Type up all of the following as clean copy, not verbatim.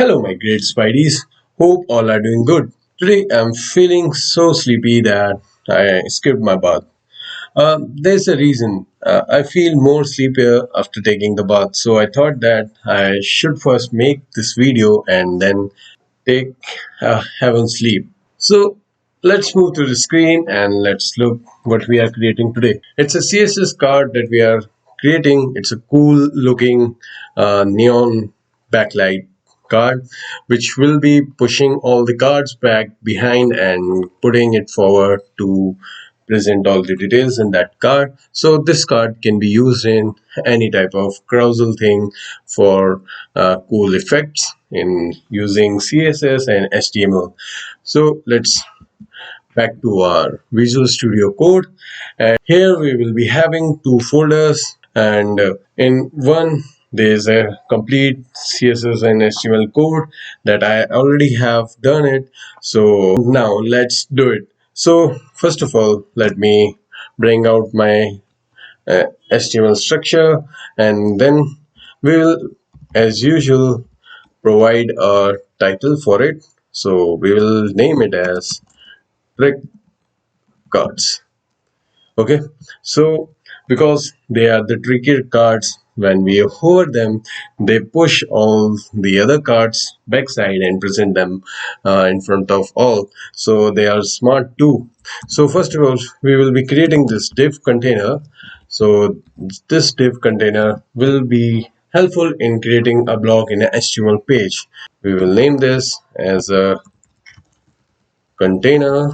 Hello, my great Spideys. Hope all are doing good. Today I'm feeling so sleepy that I skipped my bath. There's a reason. I feel more sleepier after taking the bath, so I thought that I should first make this video and then take have a sleep. So let's move to the screen and let's look what we are creating today. It's a CSS card that we are creating. It's a cool looking neon backlight card which will be pushing all the cards back behind and putting it forward to present all the details in that card. So this card can be used in any type of carousel thing for cool effects in using CSS and HTML. So let's back to our Visual Studio Code, and here we will be having two folders, and in one there is a complete CSS and HTML code that I already have done it. So now let's do it. So first of all, let me bring out my HTML structure, and then we will, as usual, provide a title for it. So we will name it as Trick Cards. Okay, so because they are the tricky cards, when we hover them, they push all the other cards backside and present them in front of all. So they are smart too. So first of all, we will be creating this div container. So this div container will be helpful in creating a block in an HTML page. We will name this as a container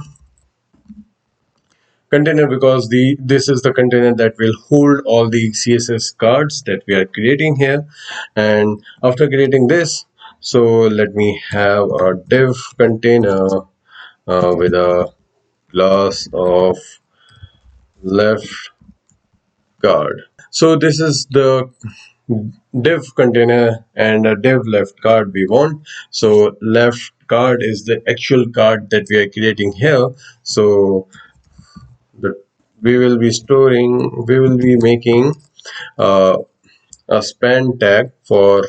because this is the container that will hold all the CSS cards that we are creating here. And after creating this, so let me have a div container with a class of left card. So this is the div container and a div left card we want. So left card is the actual card that we are creating here. So the we will be making uh, a span tag for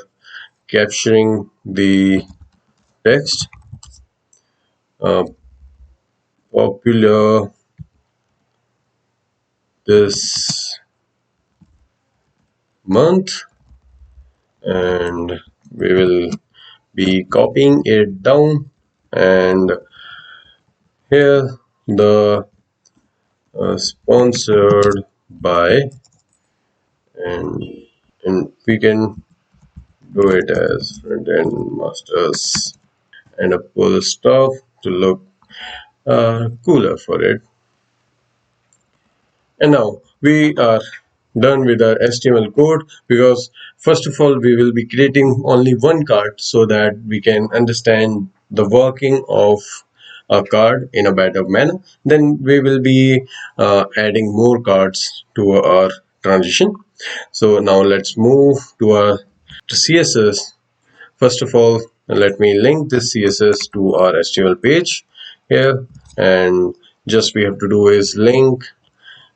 capturing the text popular this month, and we will be copying it down, and here the sponsored by, and we can do it as front-end masters and a full stop to look cooler for it. And now we are done with our HTML code, because first of all we will be creating only one card so that we can understand the working of a card in a better manner. Then we will be adding more cards to our transition. So now let's move to our CSS. First of all, let me link this CSS to our HTML page here, and just we have to do is link,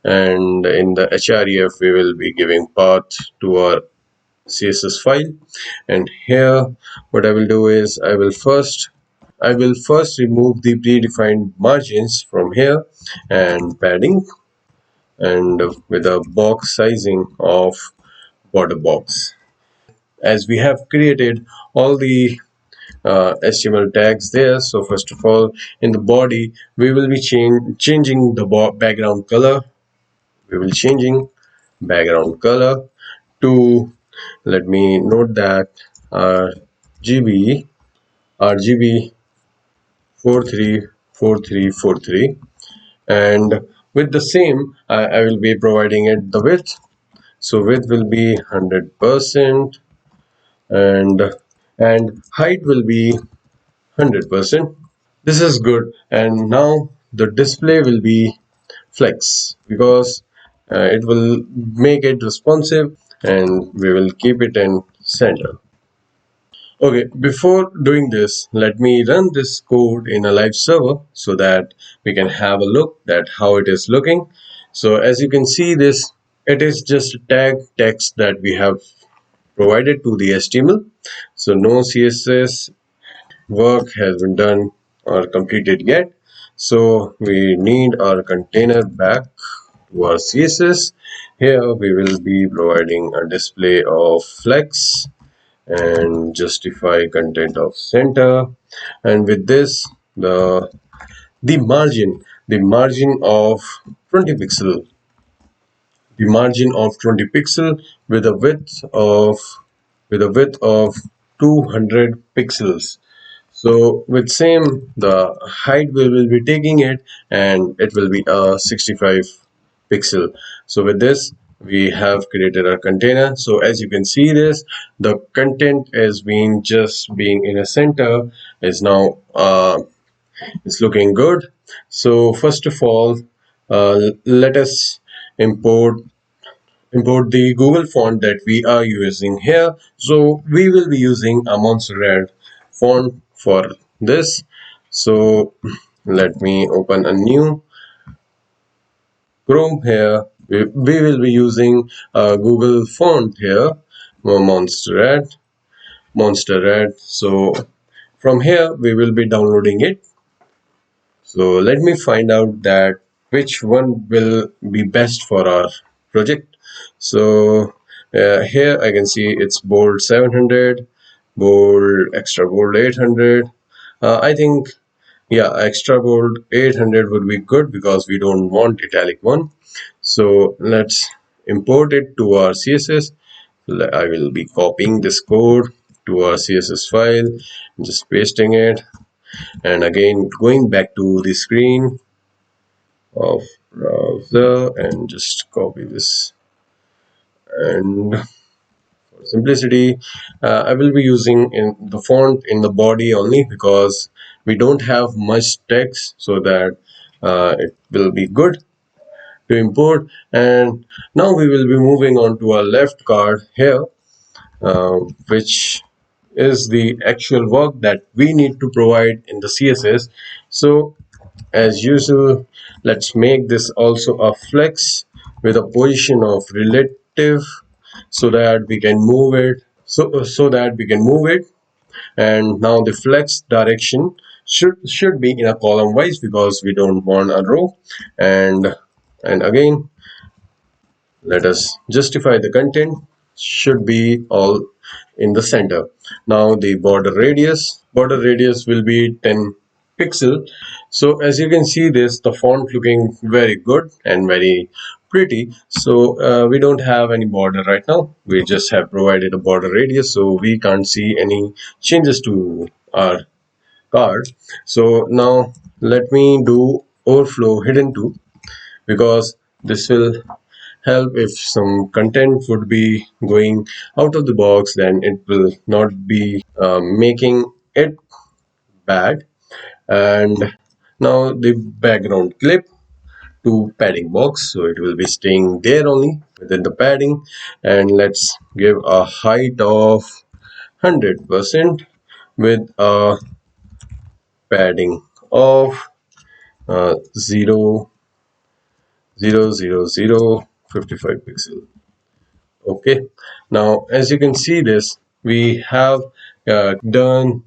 and in the href we will be giving path to our CSS file. And here what I will do is I will first remove the predefined margins from here and padding, and with a box sizing of border box. As we have created all the HTML tags there, so first of all in the body we will be changing the background color. We will changing background color to, let me note that, RGB 434343, and with the same I will be providing it the width. So width will be 100%, and height will be 100%. This is good. And now the display will be flex, because it will make it responsive, and we will keep it in center. Okay, before doing this, let me run this code in a live server so that we can have a look at how it is looking. So as you can see, this, it is just a tag text that we have provided to the HTML. So no CSS work has been done or completed yet. So we need our container back to our CSS. Here we will be providing a display of flex and justify content of center, and with this the margin of 20 pixel, the margin of 20 pixel with a width of 200 pixels. So with same, the height we will be taking it, and it will be a 65 pixel. So with this we have created our container. So as you can see this, the content is being in a center is now it's looking good. So first of all, let us import the Google font that we are using here. So we will be using a Monster Red font for this. So let me open a new Chrome here. We will be using a Google font here, Monster Red, Monster Red. So from here we will be downloading it. So let me find out that which one will be best for our project. So here I can see it's bold 700, bold, extra bold 800. I think, yeah, extra bold 800 would be good because we don't want italic one. So let's import it to our CSS. I will be copying this code to our CSS file, just pasting it, and again going back to the screen of browser and just copy this. And for simplicity, I will be using in the font in the body only because we don't have much text, so that it will be good to import. And now we will be moving on to our left card here, which is the actual work that we need to provide in the CSS. So as usual, let's make this also a flex with a position of relative, so that we can move it, so that we can move it. And now the flex direction should be in a column wise because we don't want a row. And again, let us justify the content should be all in the center. Now the border radius will be 10 pixel. So as you can see this, the font looking very good and very pretty. So we don't have any border right now, we just have provided a border radius, so we can't see any changes to our card. So now let me do overflow hidden too, because this will help. If some content would be going out of the box, then it will not be making it bad. And now the background clip to padding box, so it will be staying there only within the padding. And let's give a height of 100% with a padding of 0 0 0 0 55 pixel. Okay, now as you can see this, we have done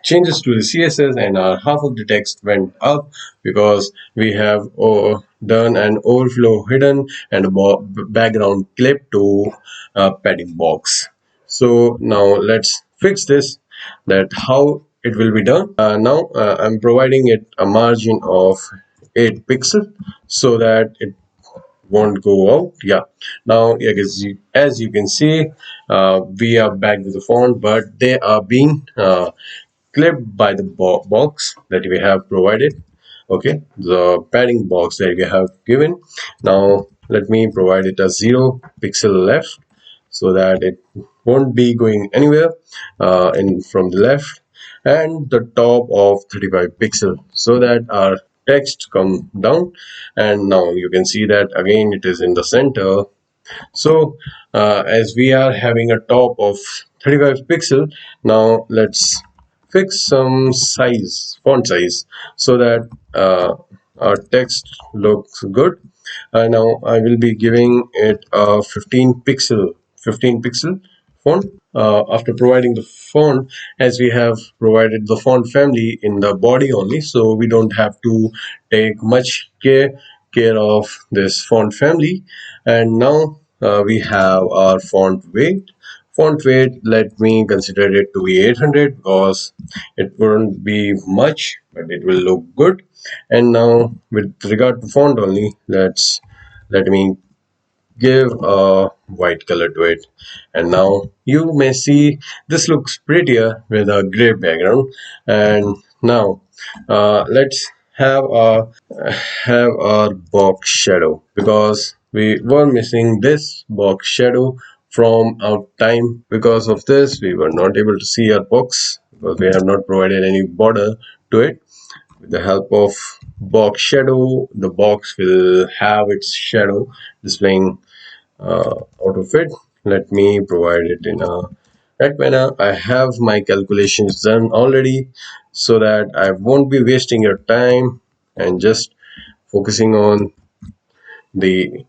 changes to the CSS, and our half of the text went up because we have done an overflow hidden and a background clip to padding box. So now let's fix this, that how it will be done. Now I'm providing it a margin of 8 pixel so that it won't go out. Yeah, now as you can see, we are back with the font, but they are being clipped by the box that we have provided. Okay, the padding box that we have given. Now let me provide it a 0 pixel left, so that it won't be going anywhere in from the left, and the top of 35 pixel, so that our text come down. And now you can see that again it is in the center. So as we are having a top of 35 pixel, now let's fix some font size, so that our text looks good. Now I will be giving it a 15 pixel 15 pixel font. After providing the font, as we have provided the font family in the body only, so we don't have to take much care of this font family. And now we have our font weight. Font weight, let me consider it to be 800 because it wouldn't be much, but it will look good. And now with regard to font only, let me give a white color to it. And now you may see this looks prettier with a gray background. And now let's have our box shadow, because we were missing this box shadow from our time. Because of this, we were not able to see our box because we have not provided any border to it. With the help of box shadow, the box will have its shadow displaying out of it. Let me provide it in a right manner. I have my calculations done already, so that I won't be wasting your time and just focusing on the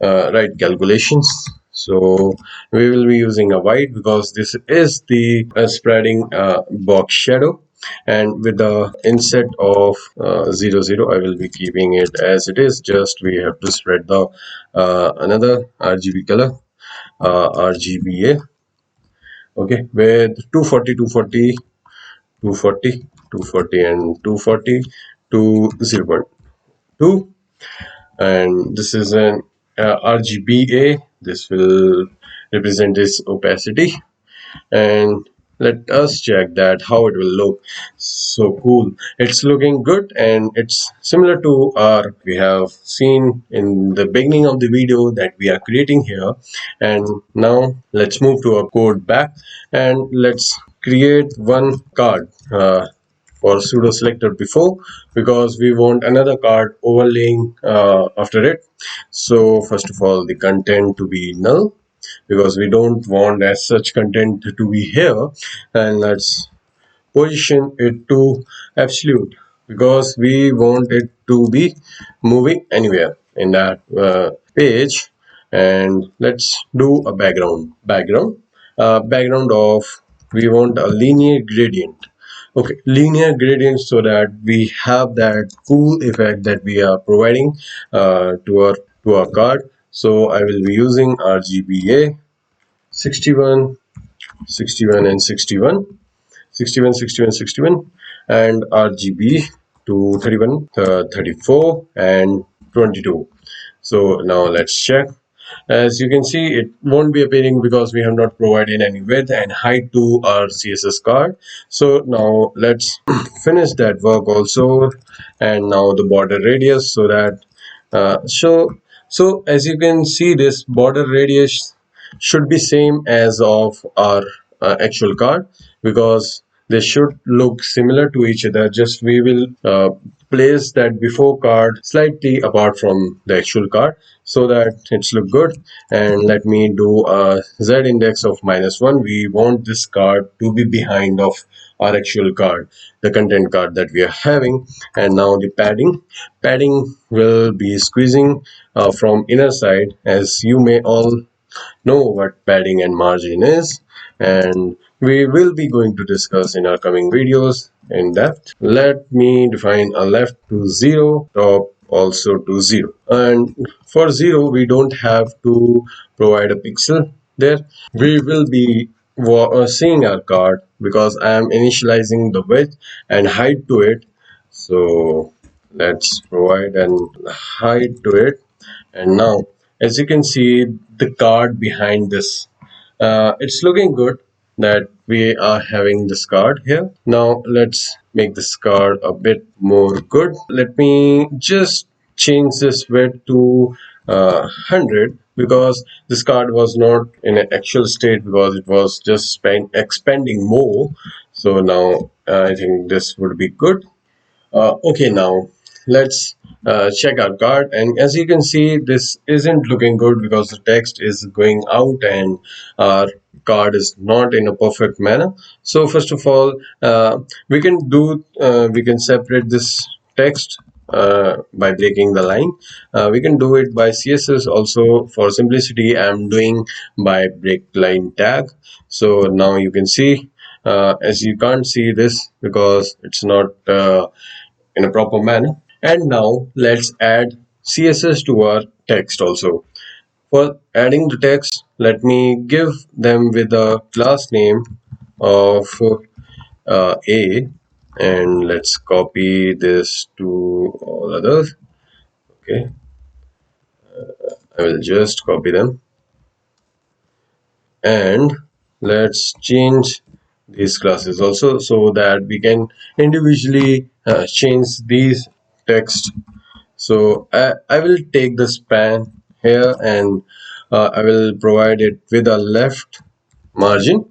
right calculations. So we will be using a white because this is the spreading box shadow, and with the inset of 0 0, I will be keeping it as it is. Just we have to spread the another RGB color, RGBA, okay, with 240 240 240 240 and 240 to 0.2. And this is an RGBA. This will represent its opacity, and let us check that how it will look. So cool, it's looking good, and it's similar to our we have seen in the beginning of the video that we are creating here. And now let's move to our code back, and let's create one card for pseudo selector before, because we want another card overlaying after it. So first of all, the content to be null, because we don't want as such content to be here. And let's position it to absolute, because we want it to be moving anywhere in that page. And let's do a background of, we want a linear gradient. Okay, linear gradient, so that we have that cool effect that we are providing to our card. So I will be using RGBA 61 61 and 61, 61 61 61, and RGB to 31 34 and 22. So now let's check. As you can see, it won't be appearing because we have not provided any width and height to our CSS card. So now let's finish that work also. And now the border radius, so that so as you can see, this border radius should be same as of our actual card, because they should look similar to each other. Just we will place that before card slightly apart from the actual card, so that it's look good. And let me do a z index of -1. We want this card to be behind of our actual card, the content card that we are having. And now the padding will be squeezing from inner side, as you may all know what padding and margin is, and we will be going to discuss in our coming videos in depth. Let me define a left to 0, top also to 0. And for 0, we don't have to provide a pixel there. We will be seeing our card, because I am initializing the width and height to it. So let's provide an height to it. And now, as you can see, the card behind this, it's looking good that we are having this card here. Now let's make this card a bit more good. Let me just change this width to 100, because this card was not in an actual state, because it was just expanding more. So now I think this would be good. Okay, now let's check our card. And as you can see, this isn't looking good because the text is going out and our card is not in a perfect manner. So first of all, we can separate this text by breaking the line. We can do it by CSS also. For simplicity, I'm doing by break line tag. So now you can see, as you can't see this because it's not in a proper manner. And now let's add CSS to our text also. For adding the text, let me give them with a class name of A, and let's copy this to all others. Okay, I will just copy them, and let's change these classes also so that we can individually change these text. So I will take the span here, and I will provide it with a left margin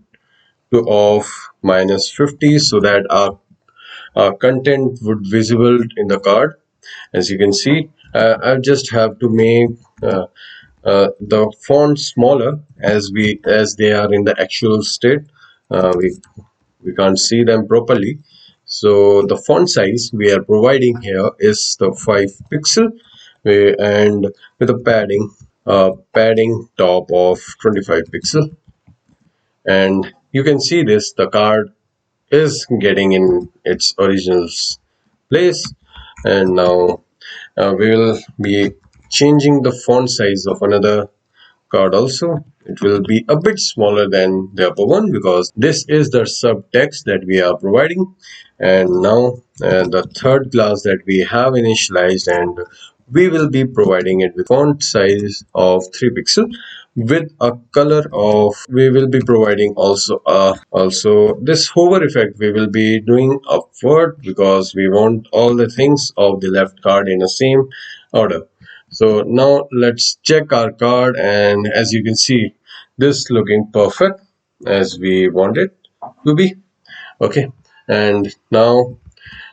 to of -50 so that our content would visible in the card. As you can see, I just have to make the font smaller as they are in the actual state. We can't see them properly, so the font size we are providing here is the 5 pixel, and with a padding top of 25 pixel. And you can see this, the card is getting in its original place. And now we will be changing the font size of another card also. It will be a bit smaller than the upper one because this is the subtext that we are providing. And now the third class that we have initialized, and we will be providing it with font size of 3 pixel with a color of, we will be providing also this hover effect we will be doing upward because we want all the things of the left card in the same order. So now let's check our card, and as you can see, this looking perfect as we want it to be. Okay, and now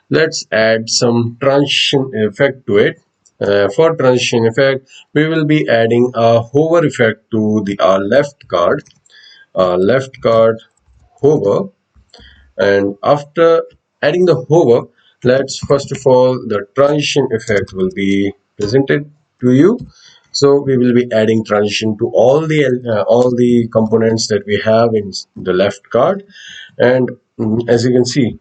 let's add some transition effect to it. For transition effect, we will be adding a hover effect to the left card hover. And after adding the hover, let's first of all, the transition effect will be presented to you. So we will be adding transition to all the components that we have in the left card. And as you can see,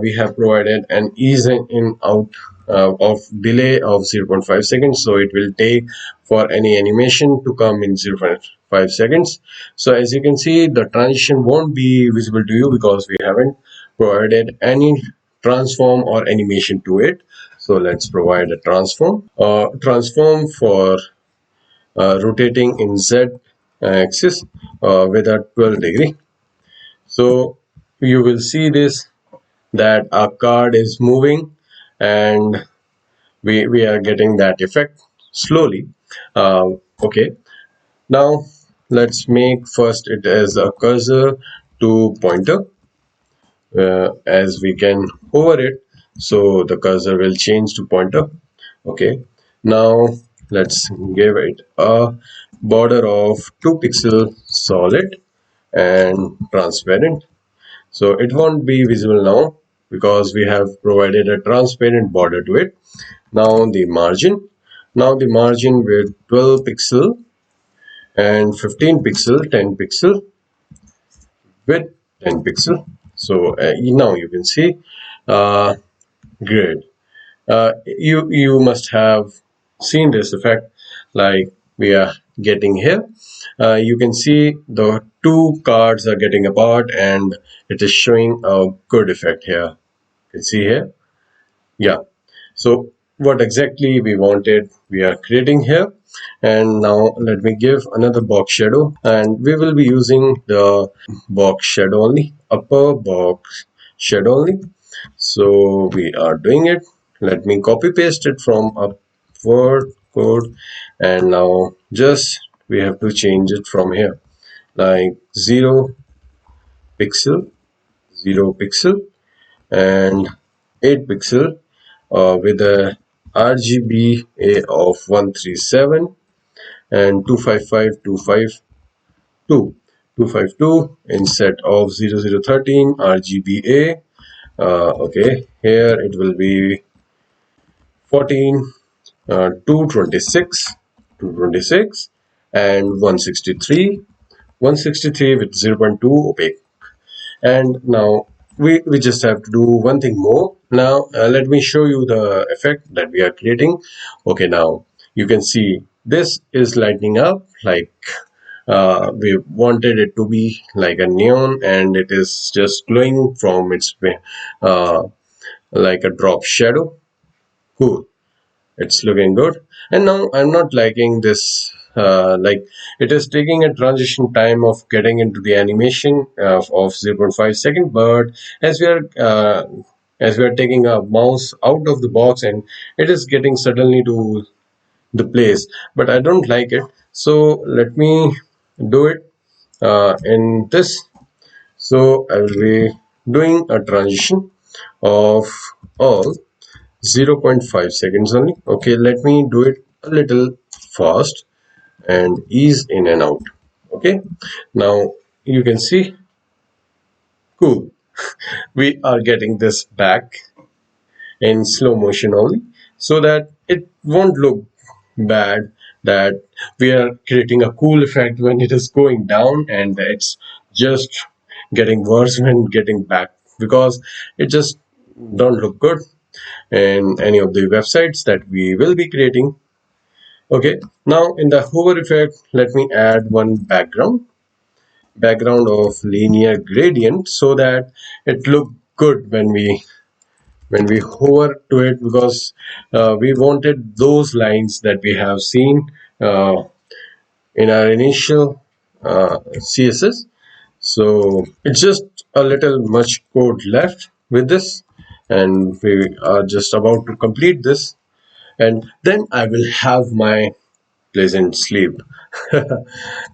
we have provided an ease in out of delay of 0.5 seconds, so it will take for any animation to come in 0.5 seconds. So as you can see, the transition won't be visible to you because we haven't provided any transform or animation to it. So let's provide a transform for rotating in Z axis with a 12-degree. So you will see this, that our card is moving, and we are getting that effect slowly. Okay, now let's make first it as a cursor to pointer, as we can hover it, so the cursor will change to pointer. Okay, now let's give it a border of 2 pixel solid and transparent. So it won't be visible now because we have provided a transparent border to it. Now the margin with 12 pixel and 15 pixel, 10 pixel with 10 pixel. So now you can see, uh, great. You must have seen this effect like we are getting here. You can see the two cards are getting apart, and it is showing a good effect here. You can see here. Yeah, so what exactly we wanted we are creating here. And now let me give another box shadow, and we will be using the box shadow only, upper box shadow only. So we are doing it. Let me copy paste it from upward code, and now just we have to change it from here like 0 pixel, 0 pixel, and 8 pixel with a RGBA of 137 and 255 instead of 0013 RGBA. Okay, here it will be 14, 226, 226, and 163, 163 with 0.2 opaque. And now we just have to do one thing more. Now let me show you the effect that we are creating. Okay, now you can see this is lighting up like we wanted it to be like a neon, and it is just glowing from its uh, like a drop shadow. Cool, it's looking good. And now I'm not liking this, like it is taking a transition time of getting into the animation of 0.5 second, but as we are taking a mouse out of the box, and it is getting suddenly to the place, but I don't like it. So let me do it in this. So I will be doing a transition of all 0.5 seconds only. Okay, let me do it a little fast and ease in and out. Okay, now you can see, cool, we are getting this back in slow motion only, so that it won't look bad that we are creating a cool effect when it is going down, and it's just getting worse when getting back, because it just don't look good in any of the websites that we will be creating. Okay, now in the hover effect, let me add one background of linear gradient, so that it look good when we hover to it, because we wanted those lines that we have seen in our initial CSS. So it's just a little much code left with this, and we are just about to complete this, and then I will have my pleasant sleep.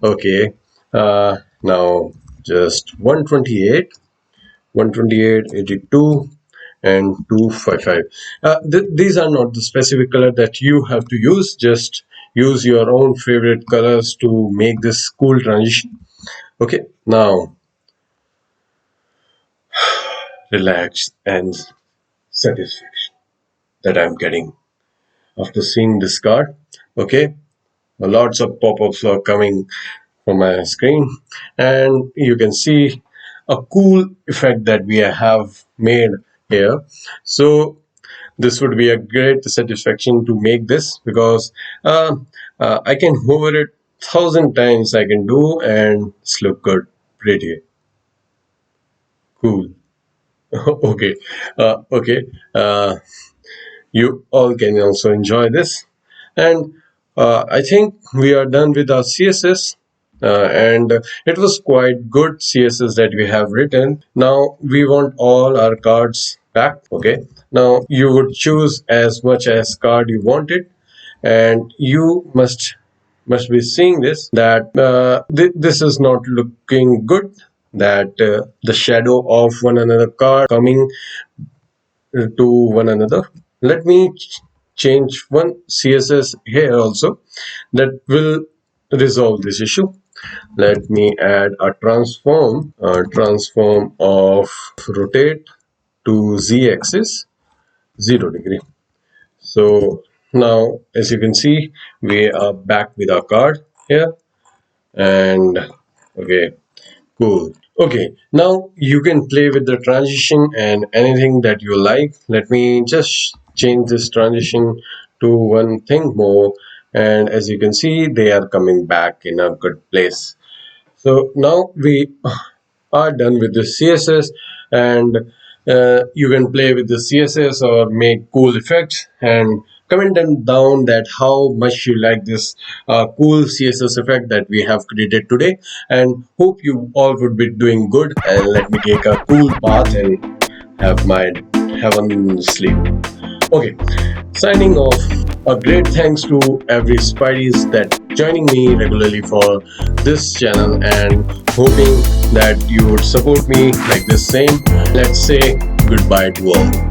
Okay, now just 128, 128, 82, and 255. These are not the specific color that you have to use. Just use your own favorite colors to make this cool transition. Okay, now relax and satisfaction that I'm getting after seeing this card. Okay, lots of pop-ups are coming from my screen, and you can see a cool effect that we have made here. So this would be a great satisfaction to make this, because I can hover it 1,000 times I can do, and it's look good, pretty cool. Okay, okay, you all can also enjoy this. And I think we are done with our CSS, and it was quite good CSS that we have written. Now we want all our cards back. Okay, now you would choose as much as card you wanted, and you must be seeing this, that this is not looking good, that the shadow of one another card coming to one another. Let me change one CSS here also that will resolve this issue. Let me add a transform of rotate to z-axis 0 degree. So now, as you can see, we are back with our card here, and okay, cool. Okay, now you can play with the transition and anything that you like. Let me just change this transition to one thing more, and as you can see, they are coming back in a good place. So now we are done with the CSS, and you can play with the CSS or make cool effects, and comment them down that how much you like this cool CSS effect that we have created today, and hope you all would be doing good, and let me take a cool bath and have my heaven sleep. Okay, signing off. A great thanks to every Spideys that joining me regularly for this channel, and hoping that you would support me like this same. Let's say goodbye to all.